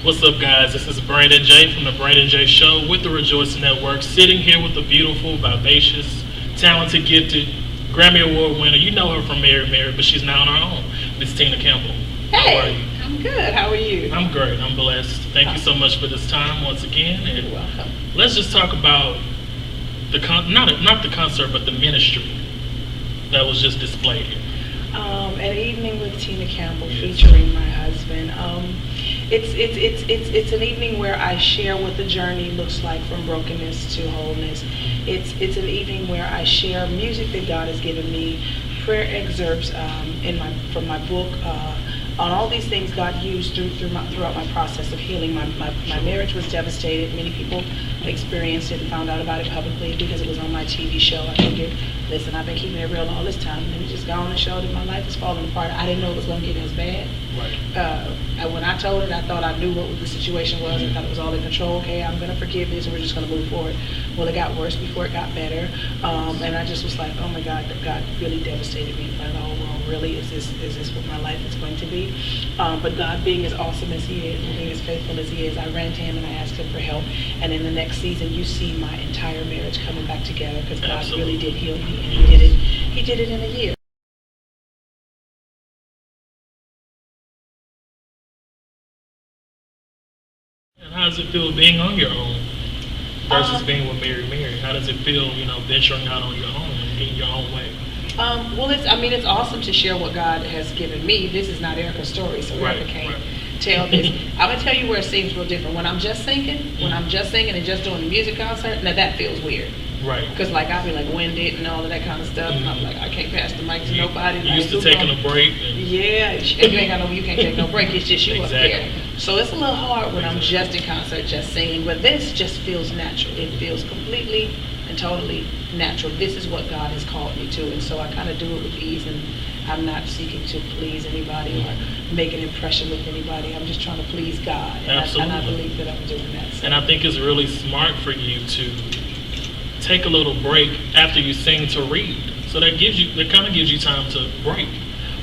What's up, guys? This is Brandon J from the Brandon J Show with the Rejoicing Network, sitting here with the beautiful, vivacious, talented, gifted, Grammy Award winner. You know her from Mary Mary, but she's now on her own. Miss Tina Campbell. Hey, how are you? I'm good. How are you? I'm great. I'm blessed. Thank you so much for this time once again. And You're welcome. let's just talk about the not the concert, but the ministry that was just displayed here. An evening with Tina Campbell, Yes. featuring my husband. It's an evening where I share what the journey looks like from brokenness to wholeness. It's an evening where I share music that God has given me, prayer excerpts from my book, on all these things God used throughout my process of healing. My marriage was devastated. Many people experienced it and found out about it publicly because it was on my TV show. I figured, listen, I've been keeping it real all this time, and it just gone and showed that my life is falling apart. I didn't know it was going to get as bad. Right. When I told it, I thought I knew what the situation was. I thought it was all in control. Okay, I'm going to forgive this, and we're just going to move forward. Well, it got worse before it got better, and I just was like, oh my God, God really devastated me. I thought, oh, well, really, is this what my life is going to be? But God, being as awesome as He is, and being as faithful as He is, I ran to Him and I asked Him for help. And in the next season, you see my entire marriage coming back together because God Absolutely. really did heal me, and He did it. He did it in a year. And how does it feel being on your own versus being with Mary Mary? How does it feel, venturing out on your own and getting your own way? Well, it's awesome to share what God has given me. This is not Erica's story, so Erica can't tell this. I'm gonna tell you where it seems real different. When I'm just singing, and just doing a music concert, now that feels weird. Right. Because I'll be like winded and all of that kind of stuff, and I'm like, I can't pass the mic to nobody. You used to taking a break. Yeah, and you can't take no break. It's just you Exactly. up there. So it's a little hard when I'm just in concert, just singing. But this just feels natural. It feels completely and totally natural. This is what God has called me to, and so I kind of do it with ease, and I'm not seeking to please anybody or make an impression with anybody. I'm just trying to please God, and I believe that I'm doing that. So. And I think it's really smart for you to take a little break after you sing to read, so that kind of gives you time to break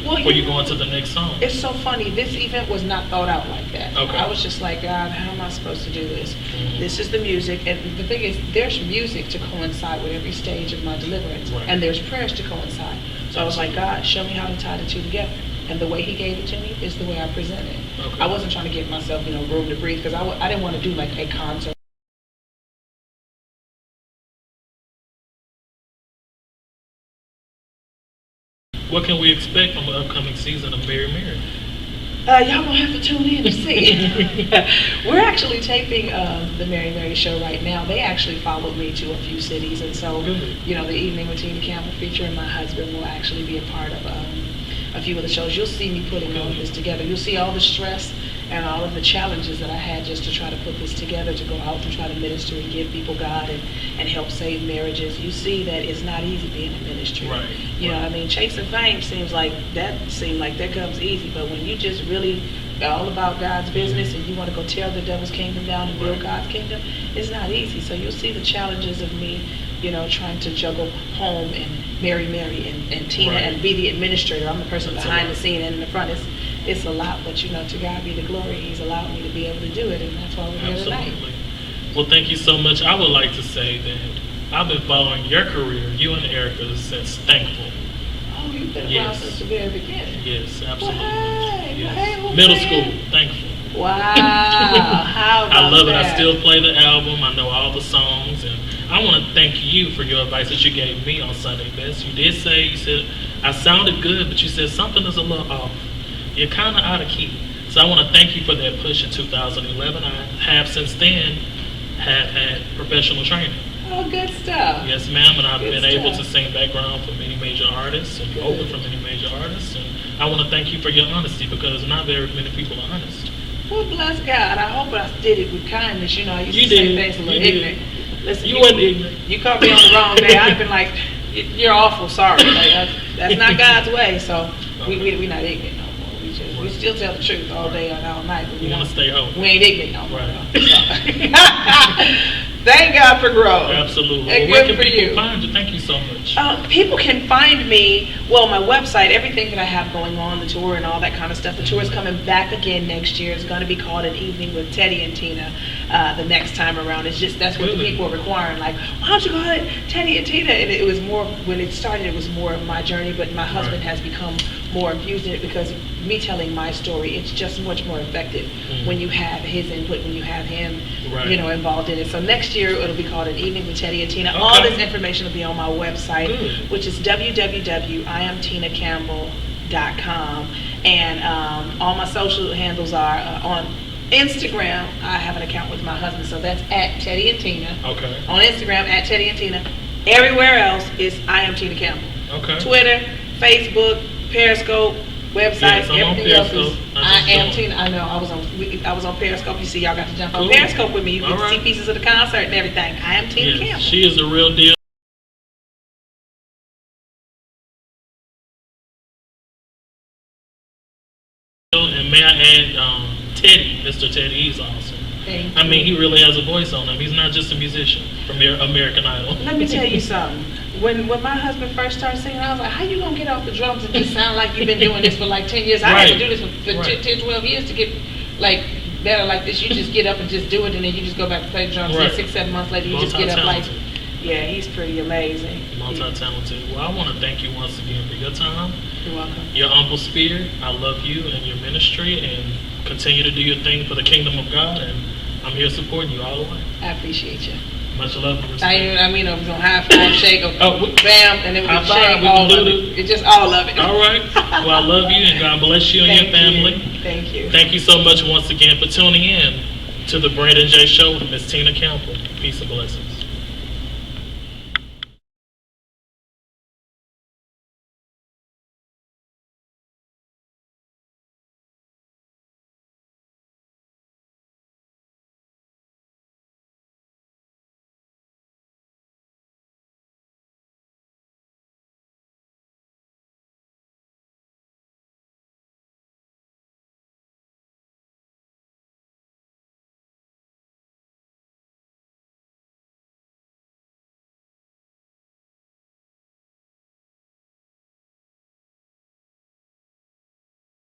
before you go into the next song. It's so funny. This event was not thought out like that. Okay. I was just like, God, how am I supposed to do this? Mm-hmm. This is the music, and the thing is, there's music to coincide with every stage of my deliverance, Right. and there's prayers to coincide. So I was like, God, show me how to tie the two together. And the way He gave it to me is the way I present it. Okay. I wasn't trying to give myself, room to breathe, because I didn't want to do like a concert. What can we expect from the upcoming season of Mary Mary? Y'all gonna have to tune in to see. We're actually taping the Mary Mary show right now. They actually followed me to a few cities, and so Good. the evening with Tina Campbell featuring my husband will actually be a part of a few of the shows. You'll see me putting all of this together. You'll see all the stress and all of the challenges that I had just to try to put this together, to go out and try to minister and give people God and help save marriages. You see that it's not easy being in ministry. Right. You know, I mean, chasing fame seems like that comes easy, but when you just really are all about God's business and you want to go tear the devil's kingdom down and build God's kingdom, it's not easy. So you'll see the challenges of me, trying to juggle home and Mary and Tina and be the administrator. I'm the person behind the scene and in the front. It's a lot, but to God be the glory. He's allowed me to be able to do it, and that's why we're here tonight. Absolutely. Well, thank you so much. I would like to say that I've been following your career, you and Erica, since Thankful. Oh, you've been around Yes. since the very beginning. Yes, absolutely. Hey, Yes. hey, well, Middle hey. school, Thankful. Wow, how about I love it. I that? still play the album. I know all the songs, and I want to thank you for your advice that you gave me on Sunday Best. You said I sounded good, but you said something is a little off. You're kind of out of key. So I want to thank you for that push in 2011. I have since then had professional training. Oh, good stuff. Yes, ma'am, and I've Good been able to stuff. sing background for many major artists and Good. open for many major artists. And I want to thank you for your honesty, because not very many people are honest. Well, bless God. I hope I did it with kindness. I used You to say did. things a little You did. ignorant. Listen, You wasn't ignorant. You caught me on the wrong day. I'd have been like, you're awful sorry. That's not God's way. So we're not ignorant no more. We still tell the truth all day and all night. But We want to stay home. we ain't ignorant no more. Right. So. Thank God for growth. Absolutely. And Well, where good can for people you. find you? Thank you so much. much? People can find me, well, my website, everything that I have going on, the tour and all that kind of stuff. The tour is coming back again next year. It's going to be called An Evening with Teddy and Tina the next time around. It's just, that's what the people are requiring. Like, why don't you call it Teddy and Tina? And it was more, when it started, it was more of my journey, but my husband has become more infused in it because me telling my story, it's just much more effective when you have his input, when you have him, you know, involved in it. So next year, it'll be called An Evening with Teddy and Tina. All this information will be on my website, which is www.iamtinacampbell.com, and all my social handles are on Instagram. I have an account with my husband, so that's at Teddy and Tina. On Instagram, at Teddy and Tina. Everywhere else is I Am Tina Campbell. Twitter, Facebook, Periscope, websites, everything else is I Am Tina. I know, I was on Periscope. You see, y'all got to jump on Periscope with me. You get to see pieces of the concert and everything. I Am Tina Campbell. She is the real deal. And may I add, Teddy, Mr. Teddy, he's awesome. I mean, he really has a voice on him. He's not just a musician from American Idol. Let me tell you something. When my husband first started singing, I was like, how you going to get off the drums and just sound like you've been doing this for like 10 years? I had to do this for 10, 12 years to get like better like this. You just get up and just do it, and then you just go back to play the drums. And 6, 7 months later, you just get up like, yeah, he's pretty amazing. Multi-talented. Well, I want to thank you once again for your time. You're welcome. Your humble spirit. I love you and your ministry, and continue to do your thing for the kingdom of God, and I'm here supporting you all the way. I appreciate you. Much love and respect. I mean, it was on high five, shake, or bam, and then we can shake all of it. It's just all of it. All right. Well, I love you, and God bless you and your family. Thank you. Thank you so much once again for tuning in to the Brandon J. Show with Miss Tina Campbell. Peace and blessings.